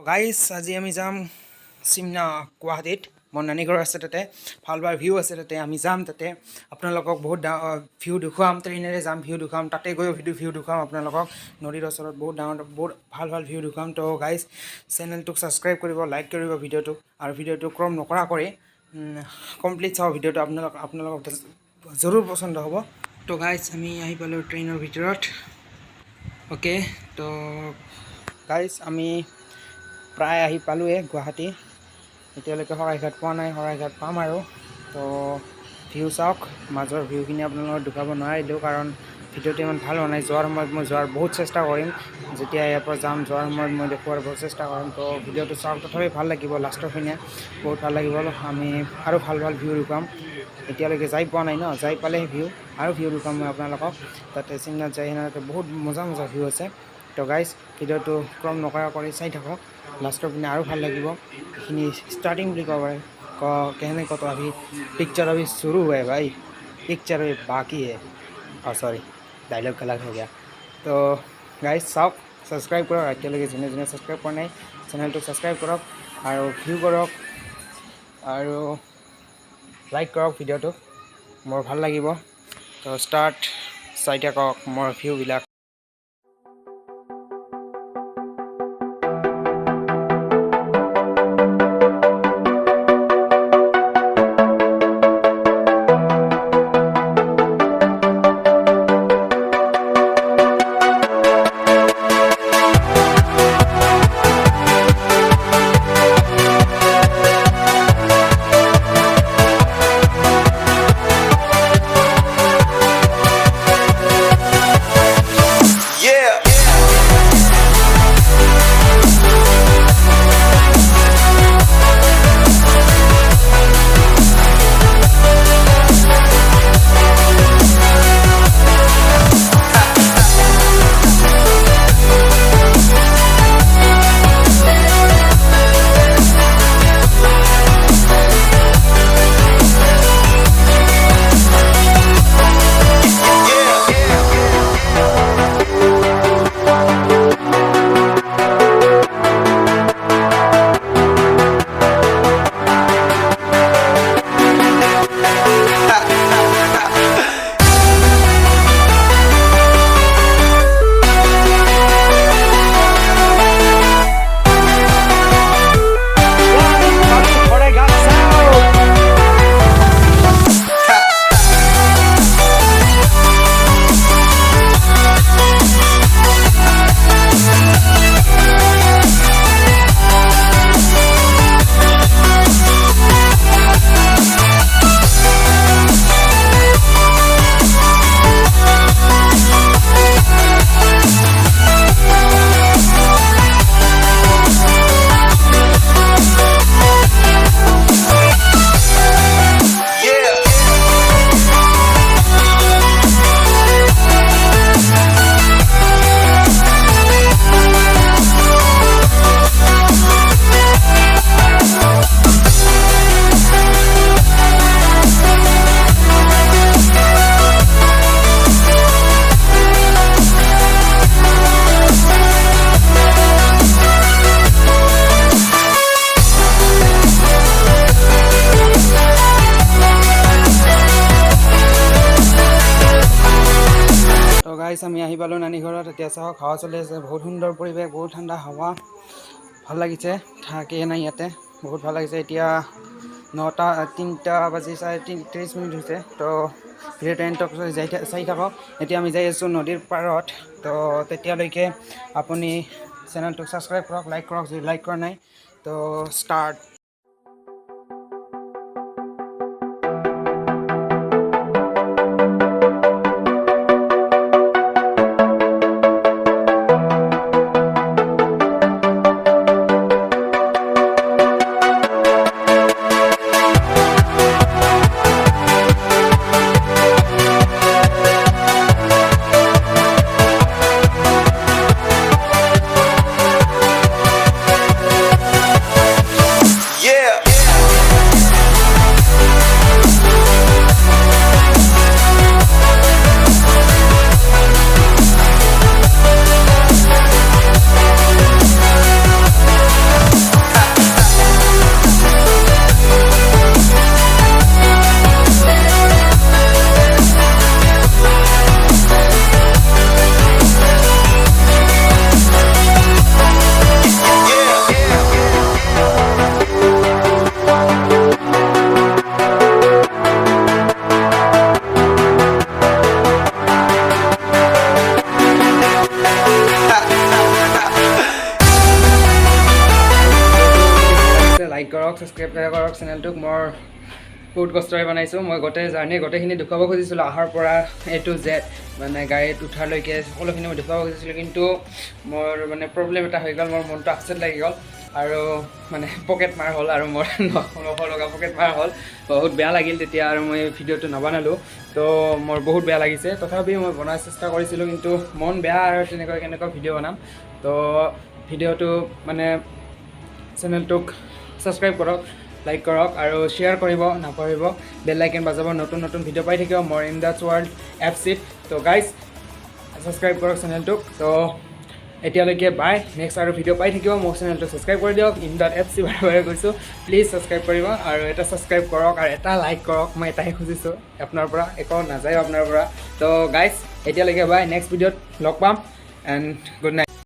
guys আজি আমি যাম চিমনা গুৱাহাটীত মোৰ নানী ঘৰ আছে তাতে ভাল ভাল ভিউ আছে তাতে আমি যাম তাতে আপোনালোকক বহুত ভিউ দেখুৱাম ট্ৰেইনেৰে যাম ভিউ দেখুৱাম তাতে গৈ ভিউ দেখুৱাম আপোনালোকক নদীৰ ওচৰত বহুত ডাঙৰ বহুত ভাল ভাল ভিউ দেখুৱাম তো গাইজ চেনেলটোক ছাবস্ক্ৰাইব কৰিব লাইক কৰিব ভিডিঅ'টো আৰু ভিডিঅ'টো ক্ৰম নকৰা কৰি কমপ্লিট চাওঁ ভিডিঅ'টো আপোনালোকক জৰুৰ পচন্দ হ'ব তো গাইজ আমি আহি পালোঁ ট্ৰেইনৰ ভিতৰত অ'কে তো গাইজ আমি প্ৰায় আহি পালোঁৱে গুৱাহাটী এতিয়ালৈকে শৰাইঘাট পোৱা নাই শৰাইঘাট পাম আৰু তো ভিউ চাওক মাজৰ ভিউখিনি আপোনালোকক দেখুৱাব নোৱাৰিলোঁ কাৰণ ভিডিঅ'টো ইমান ভাল হোৱা নাই যোৱাৰ সময়ত মই যোৱাৰ বহুত চেষ্টা কৰিম যেতিয়া ইয়াৰ পৰা যাম যোৱাৰ সময়ত মই দেখুওৱাৰ বহুত চেষ্টা কৰিম তো ভিডিঅ'টো চাওক তথাপি ভাল লাগিব লাষ্টৰখিনিয়ে বহুত ভাল লাগিব আমি আৰু ভাল ভাল ভিউ দেখুৱাম এতিয়ালৈকে যাই পোৱা নাই ন যাই পালেহে ভিউ আৰু ভিউ দেখুৱাম মই আপোনালোকক তাতে চিমনাত যাই সেনেকৈ বহুত মজা ভিউ আছে তো গাইজ ভিডিঅ'টো ক্ৰম নকৰা কৰি চাই থাকক লাষ্টৰ পিনে আৰু ভাল লাগিব এইখিনি स्टार्टिंग বুলি ক'ব পাৰে कहने को तो अभी पिक्चर अभी शुरू हुआ है भाई पिक्चर अभी बाकी है और सॉरी डायलॉग गलत हो गया तो गाइज চাওক ছাবস্ক্ৰাইব কৰক এতিয়ালৈকে যোনে যোনে ছাবস্ক্ৰাইব কৰা নাই চেনেলটো ছাবস্ক্ৰাইব কৰক আৰু ভিউ কৰক আৰু লাইক কৰক ভিডিঅ'টো মোৰ ভাল লাগিব তো ষ্টাৰ্ট চাই থাকক মোৰ ভিউবিলাক গাইজ আমি আহি পালোঁ নানী ঘৰত এতিয়া চাওক হাৱা চলি আছে বহুত সুন্দৰ পৰিৱেশ বহুত ঠাণ্ডা হাৱা ভাল লাগিছে থাকি নাই ইয়াতে বহুত ভাল লাগিছে এতিয়া 3টা বাজি 30 মিনিট হৈছে তো ভিডিঅ'টো চাই থাকক এতিয়া আমি যাই আছোঁ নদীৰ পাৰত তো তেতিয়ালৈকে আপুনি চেনেলটোক ছাবস্ক্ৰাইব কৰক লাইক কৰক যদি লাইক কৰা নাই তো ষ্টাৰ্ট ছাবস্ক্ৰাইব কৰক চেনেলটোক মোৰ বহুত কষ্টৰে বনাইছোঁ মই গোটেইখিনি দেখুৱাব খুজিছিলোঁ আহাৰ পৰা A to Z মানে গাড়ীত উঠালৈকে সকলোখিনি মই দেখুৱাব খুজিছিলোঁ কিন্তু মোৰ মানে প্ৰব্লেম এটা হৈ গ'ল মোৰ মনটো আপছেট লাগি গ'ল আৰু মানে পকেট মাৰ হ'ল আৰু মোৰ 900 টকা পকেট মাৰ হ'ল বহুত বেয়া লাগিল তেতিয়া আৰু মই ভিডিঅ'টো নবনালোঁ তো মোৰ বহুত বেয়া লাগিছে তথাপিও মই বনাৰ চেষ্টা কৰিছিলোঁ কিন্তু মন বেয়া আৰু কেনেকুৱা ভিডিঅ' বনাম তো ভিডিঅ'টো মানে চেনেলটোক ছাবস্ক্ৰাইব কৰক লাইক কৰক আৰু শ্বেয়াৰ কৰিব নাপাহৰিব বেল আইকন বাজাব নতুন ভিডিঅ' পাই থাকিব মোৰ ইমদাদছ ৱৰ্ল্ড এফচিত তো গাইজ ছাবস্ক্ৰাইব কৰক চেনেলটোক তো এতিয়ালৈকে বাই নেক্সট আৰু ভিডিঅ' পাই থাকিব মোৰ চেনেলটো ছাবস্ক্ৰাইব কৰি দিয়ক ইমদাদ এফচি বাৰে কৈছোঁ প্লিজ ছাবস্ক্ৰাইব কৰিব আৰু এটা ছাবস্ক্ৰাইব কৰক আৰু এটা লাইক কৰক মই এটাই খুজিছোঁ আপোনাৰ পৰা একো নাযায় আপোনাৰ পৰা তো গাইজ এতিয়ালৈকে বাই নেক্সট ভিডিঅ'ত লগ পাম এণ্ড গুড নাইট